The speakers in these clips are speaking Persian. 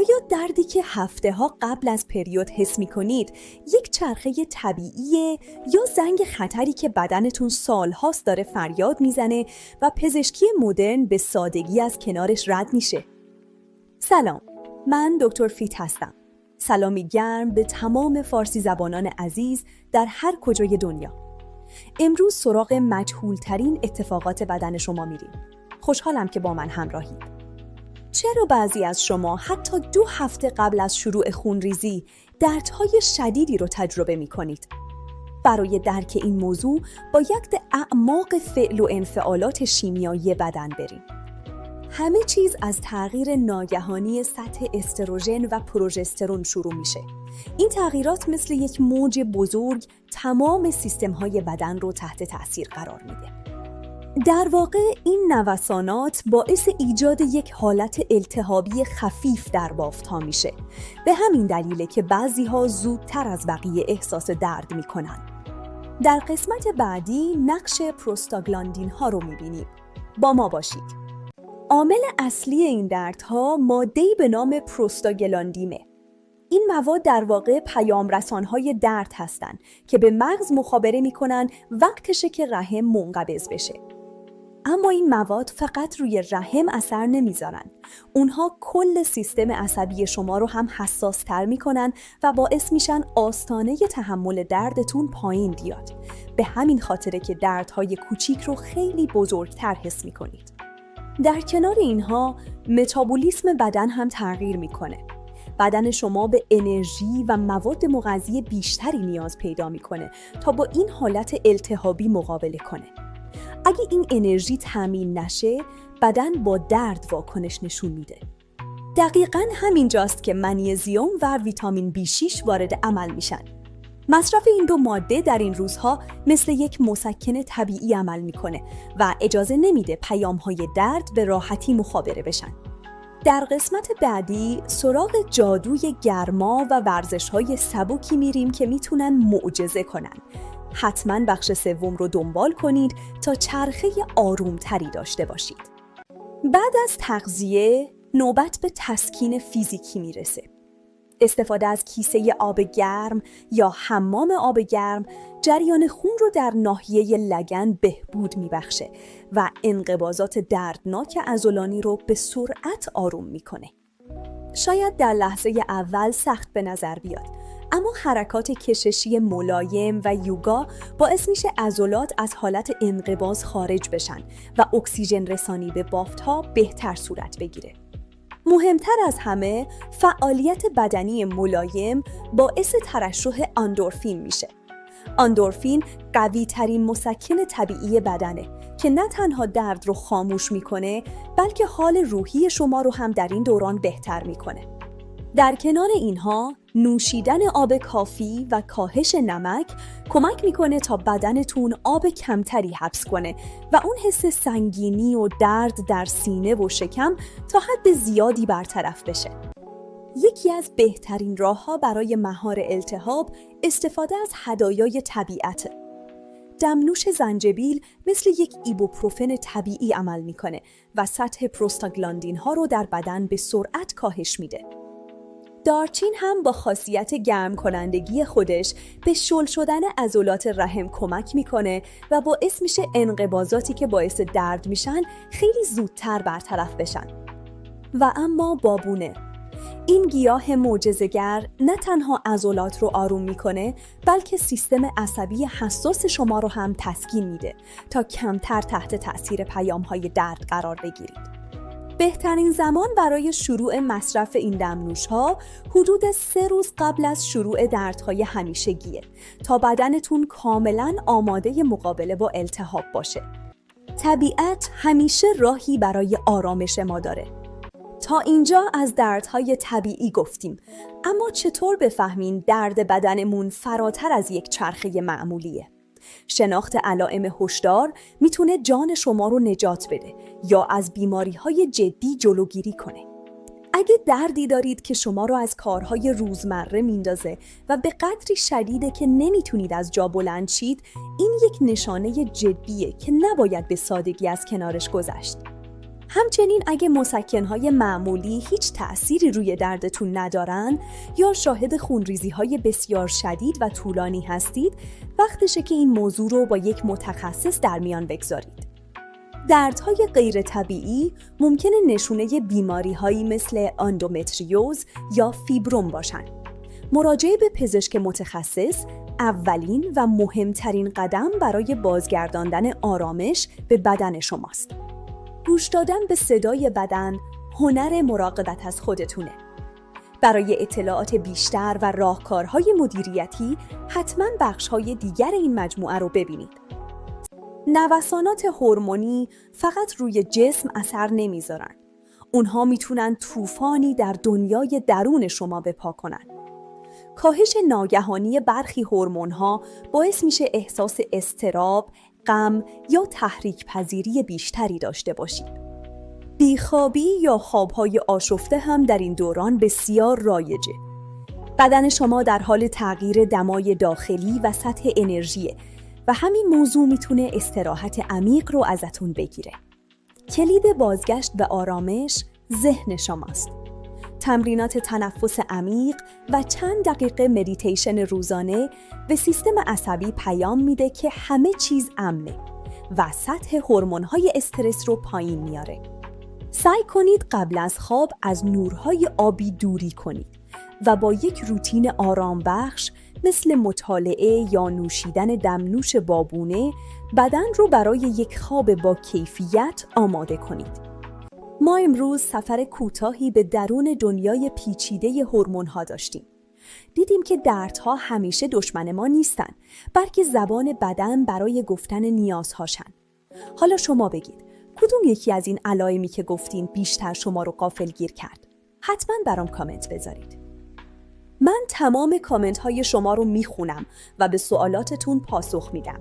آیا دردی که هفته‌ها قبل از پریود حس می‌کنید یک چرخه طبیعیه یا زنگ خطری که بدنتون سال‌هاست داره فریاد میزنه و پزشکی مدرن به سادگی از کنارش رد میشه؟ سلام، من دکتر فیت هستم. سلامی گرم به تمام فارسی زبانان عزیز در هر کجای دنیا. امروز سراغ مجهول‌ترین اتفاقات بدن شما میریم. خوشحالم که با من همراهید. چرا بعضی از شما حتی 2 هفته قبل از شروع خونریزی دردهای شدیدی رو تجربه می کنید؟ برای درک این موضوع باید به اعماق فعل و انفعالات شیمیایی بدن بریم. همه چیز از تغییر ناگهانی سطح استروژن و پروژسترون شروع میشه. این تغییرات مثل یک موج بزرگ تمام سیستم‌های بدن رو تحت تأثیر قرار میده. در واقع این نوسانات باعث ایجاد یک حالت التهابی خفیف در بافت‌ها میشه. به همین دلیله که بعضی‌ها زودتر از بقیه احساس درد میکنن. در قسمت بعدی نقش پروستاگلاندین‌ها رو میبینیم. با ما باشید. عامل اصلی این دردها ماده‌ای به نام پروستاگلاندینه. این مواد در واقع پیامرسان‌های درد هستند که به مغز مخابره میکنن وقتشه که رحم منقبض بشه. اما این مواد فقط روی رحم اثر نمیذارن. اونها کل سیستم عصبی شما رو هم حساس تر میکنن و باعث میشن آستانه تحمل دردتون پایین بیاد. به همین خاطره که دردهای کوچیک رو خیلی بزرگتر حس میکنید. در کنار اینها متابولیسم بدن هم تغییر میکنه. بدن شما به انرژی و مواد مغذی بیشتری نیاز پیدا میکنه تا با این حالت التهابی مقابله کنه. اگه این انرژی تامین نشه، بدن با درد واکنش نشون میده. دقیقاً همینجاست که منیزیم و ویتامین B6 وارد عمل میشن. مصرف این 2 ماده در این روزها مثل یک مسکن طبیعی عمل میکنه و اجازه نمیده پیام‌های درد به راحتی مخابره بشن. در قسمت بعدی سراغ جادوی گرما و ورزش‌های سبکی میریم که میتونن معجزه کنن. حتما بخش 3 رو دنبال کنید تا چرخه آرومتری داشته باشید. بعد از تغذیه نوبت به تسکین فیزیکی میرسه. استفاده از کیسه آب گرم یا حمام آب گرم جریان خون رو در ناحیه لگن بهبود میبخشه و انقباضات دردناک عضلانی رو به سرعت آروم میکنه. شاید در لحظه اول سخت به نظر بیاد، اما حرکات کششی ملایم و یوگا باعث میشه عضلات از حالت انقباض خارج بشن و اکسیژن رسانی به بافت‌ها بهتر صورت بگیره. مهمتر از همه، فعالیت بدنی ملایم باعث ترشح اندورفین میشه. اندورفین قوی ترین مسکن طبیعی بدنه که نه تنها درد رو خاموش میکنه، بلکه حال روحی شما رو هم در این دوران بهتر میکنه. در کنار اینها، نوشیدن آب کافی و کاهش نمک کمک میکنه تا بدنتون آب کمتری حبس کنه و اون حس سنگینی و درد در سینه و شکم تا حد زیادی برطرف بشه. یکی از بهترین راه‌ها برای مهار التهاب استفاده از هدایای طبیعته. دمنوش زنجبیل مثل یک ایبوپروفن طبیعی عمل میکنه و سطح پروستاگلاندین‌ها رو در بدن به سرعت کاهش میده. دارچین هم با خاصیت گرم کنندگی خودش به شل شدن عضلات رحم کمک میکنه و باعث میشه انقباضاتی که باعث درد میشن خیلی زودتر برطرف بشن. و اما بابونه، این گیاه معجزه‌گر نه تنها عضلات رو آروم میکنه، بلکه سیستم عصبی حساس شما رو هم تسکین میده تا کمتر تحت تأثیر پیام‌های درد قرار بگیرید. بهترین زمان برای شروع مصرف این دمنوش‌ها حدود 3 روز قبل از شروع دردهای همیشگیه تا بدنتون کاملاً آماده مقابله با التهاب باشه. طبیعت همیشه راهی برای آرامش ما داره. تا اینجا از دردهای طبیعی گفتیم، اما چطور بفهمین درد بدنمون فراتر از یک چرخه معمولیه؟ شناخت علائم هشدار میتونه جان شما رو نجات بده یا از بیماری‌های جدی جلوگیری کنه. اگه دردی دارید که شما رو از کارهای روزمره میندازه و به قدری شدیده که نمیتونید از جا بلند شید، این یک نشانه جدیه که نباید به سادگی از کنارش گذشت. همچنین اگه مسکن‌های معمولی هیچ تأثیری روی دردتون ندارن یا شاهد خونریزی‌های بسیار شدید و طولانی هستید، وقتشه که این موضوع رو با یک متخصص در میان بگذارید. دردهای غیر طبیعی ممکنه نشونه بیماری‌هایی مثل اندومتریوز یا فیبروم باشن. مراجعه به پزشک متخصص اولین و مهمترین قدم برای بازگرداندن آرامش به بدن شماست. گوش دادن به صدای بدن هنر مراقبت از خودتونه. برای اطلاعات بیشتر و راهکارهای مدیریتی حتما بخش‌های دیگر این مجموعه رو ببینید. نوسانات هورمونی فقط روی جسم اثر نمیذارن. اونها میتونن طوفانی در دنیای درون شما به پا کنن. کاهش ناگهانی برخی هورمون‌ها باعث میشه احساس اضطراب، غم یا تحریک پذیری بیشتری داشته باشید. بیخوابی یا خوابهای آشفته هم در این دوران بسیار رایجه. بدن شما در حال تغییر دمای داخلی و سطح انرژیه و همین موضوع میتونه استراحت عمیق رو ازتون بگیره. کلید بازگشت به آرامش ذهن شماست. تمرینات تنفس عمیق و چند دقیقه مدیتیشن روزانه به سیستم عصبی پیام میده که همه چیز امنه و سطح هورمون‌های استرس رو پایین میاره. سعی کنید قبل از خواب از نورهای آبی دوری کنید و با یک روتین آرام بخش مثل مطالعه یا نوشیدن دمنوش بابونه بدن رو برای یک خواب با کیفیت آماده کنید. ما امروز سفر کوتاهی به درون دنیای پیچیده هورمون‌ها داشتیم. دیدیم که دردها همیشه دشمن ما نیستن، بلکه زبان بدن برای گفتن نیازهاشن. حالا شما بگید، کدوم یکی از این علائمی که گفتیم بیشتر شما رو غافلگیر کرد؟ حتما برام کامنت بذارید. من تمام کامنت های شما رو میخونم و به سوالاتتون پاسخ میدم.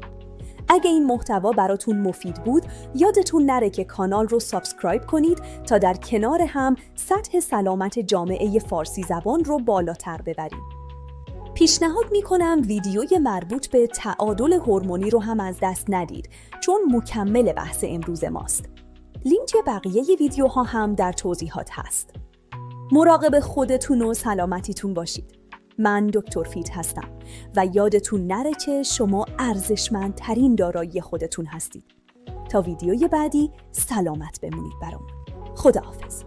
اگه این محتوا براتون مفید بود، یادتون نره که کانال رو سابسکرایب کنید تا در کنار هم سطح سلامت جامعه فارسی زبان رو بالاتر ببریم. پیشنهاد میکنم ویدیوی مربوط به تعادل هورمونی رو هم از دست ندید، چون مکمل بحث امروز ماست. لینک بقیه ویدیوها هم در توضیحات هست. مراقب خودتون و سلامتیتون باشید. من دکتر فیت هستم و یادتون نره که شما ارزشمندترین دارایی خودتون هستید. تا ویدیوی بعدی سلامت بمونید برام. خداحافظ.